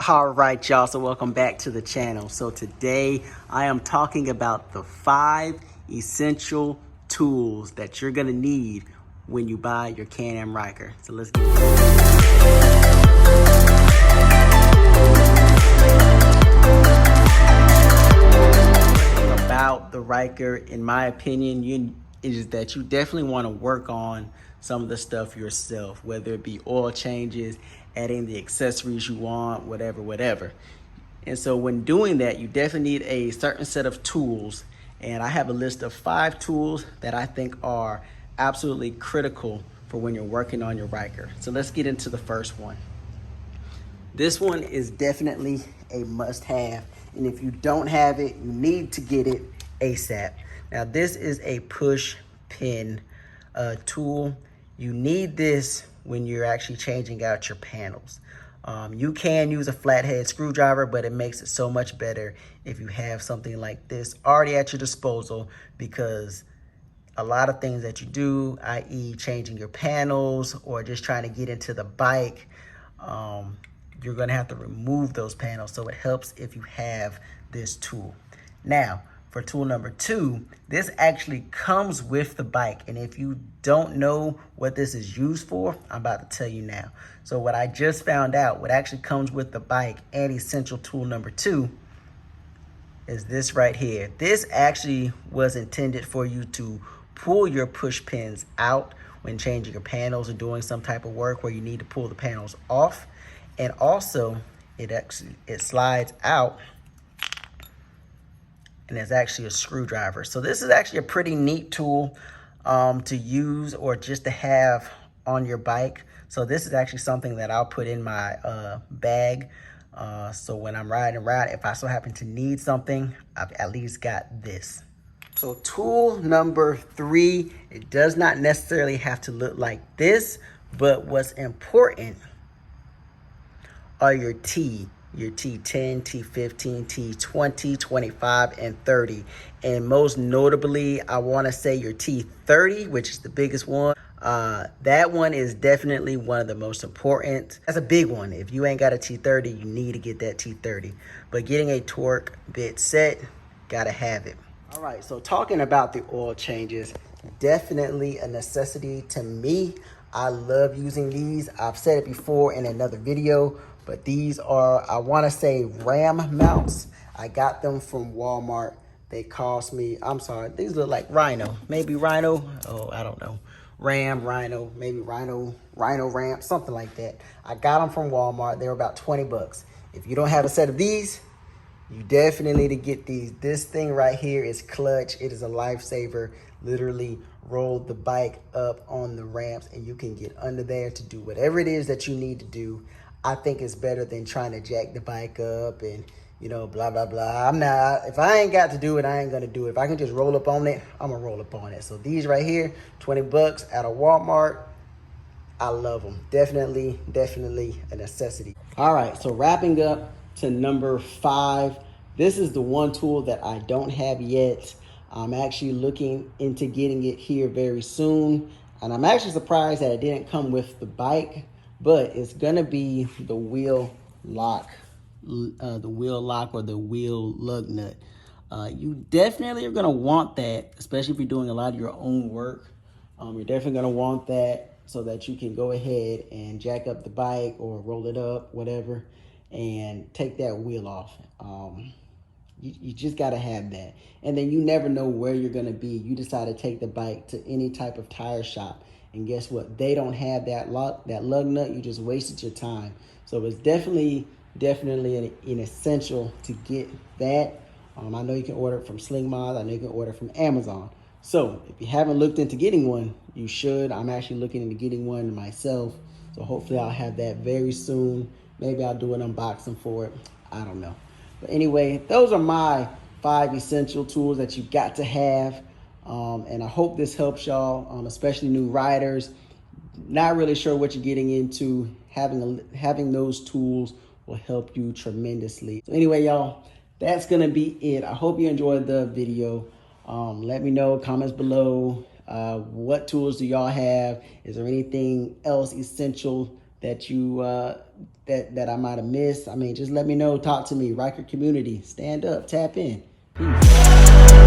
All right, y'all, so welcome back to the channel. So today I am talking about the 5 essential tools that you're gonna need when you buy your Can-Am Ryker. So let's get about the Ryker, in my opinion, is that you definitely want to work on some of the stuff yourself, whether it be oil changes, adding the accessories you want, whatever. And so when doing that, you definitely need a certain set of tools. And I have a list of 5 tools that I think are absolutely critical for when you're working on your Ryker. So let's get into the first one. This one is definitely a must-have. And if you don't have it, you need to get it ASAP. Now, this is a push pin tool. You need this when you're actually changing out your panels. You can use a flathead screwdriver, but it makes it so much better if you have something like this already at your disposal, because a lot of things that you do, i.e. changing your panels or just trying to get into the bike, you're gonna have to remove those panels. So it helps if you have this tool. Now, for tool number 2, this actually comes with the bike. And if you don't know what this is used for, I'm about to tell you now. So what I just found out, what actually comes with the bike and essential tool number 2 is this right here. This actually was intended for you to pull your push pins out when changing your panels or doing some type of work where you need to pull the panels off. And also it slides out, and it's actually a screwdriver. So this is actually a pretty neat tool to use or just to have on your bike. So this is actually something that I'll put in my bag. So when I'm riding around, if I so happen to need something, I've at least got this. So tool number 3, it does not necessarily have to look like this, but what's important are your T10, T15, T20, 25, and 30. And most notably, I want to say your T30, which is the biggest one. That one is definitely one of the most important. That's a big one. If you ain't got a T30, you need to get that T30. But getting a Torx bit set, gotta have it. All right, so talking about the oil changes, definitely a necessity to me. I love using these. I've said it before in another video, but these are, I want to say, ram mounts. I got them from Walmart. They cost me, I'm sorry, these look like Rhino. Maybe Rhino, oh, I don't know. Rhino, maybe Rhino Ramps, something like that. I got them from Walmart. They were about 20 bucks. If you don't have a set of these, you definitely need to get these. This thing right here is clutch. It is a lifesaver. Literally roll the bike up on the ramps and you can get under there to do whatever it is that you need to do. I think it's better than trying to jack the bike up and, you know, blah, blah, blah. If I ain't got to do it, I ain't gonna do it. If I can just roll up on it, I'm gonna roll up on it. So these right here, 20 bucks out of Walmart. I love them. Definitely a necessity. All right, so wrapping up to number 5. This is the one tool that I don't have yet. I'm actually looking into getting it here very soon. And I'm actually surprised that it didn't come with the bike, but it's gonna be the wheel lock, or the wheel lug nut. You definitely are gonna want that, especially if you're doing a lot of your own work. You're definitely gonna want that so that you can go ahead and jack up the bike or roll it up, whatever, and take that wheel off. You just gotta have that. And then you never know where you're gonna be. You decide to take the bike to any type of tire shop, and guess what? They don't have that lug nut. You just wasted your time. So it's definitely an essential to get that. I know you can order it from Sling Mods. I know you can order it from Amazon. So if you haven't looked into getting one, you should. I'm actually looking into getting one myself. So hopefully I'll have that very soon. Maybe I'll do an unboxing for it. I don't know. But anyway, those are my 5 essential tools that you got to have. And I hope this helps y'all, especially new riders. Not really sure what you're getting into. Having those tools will help you tremendously. So anyway, y'all, that's gonna be it. I hope you enjoyed the video. Let me know, comments below. What tools do y'all have? Is there anything else essential that you that I might have missed. I mean, just let me know. Talk to me. Ryker community. Stand up. Tap in. Peace.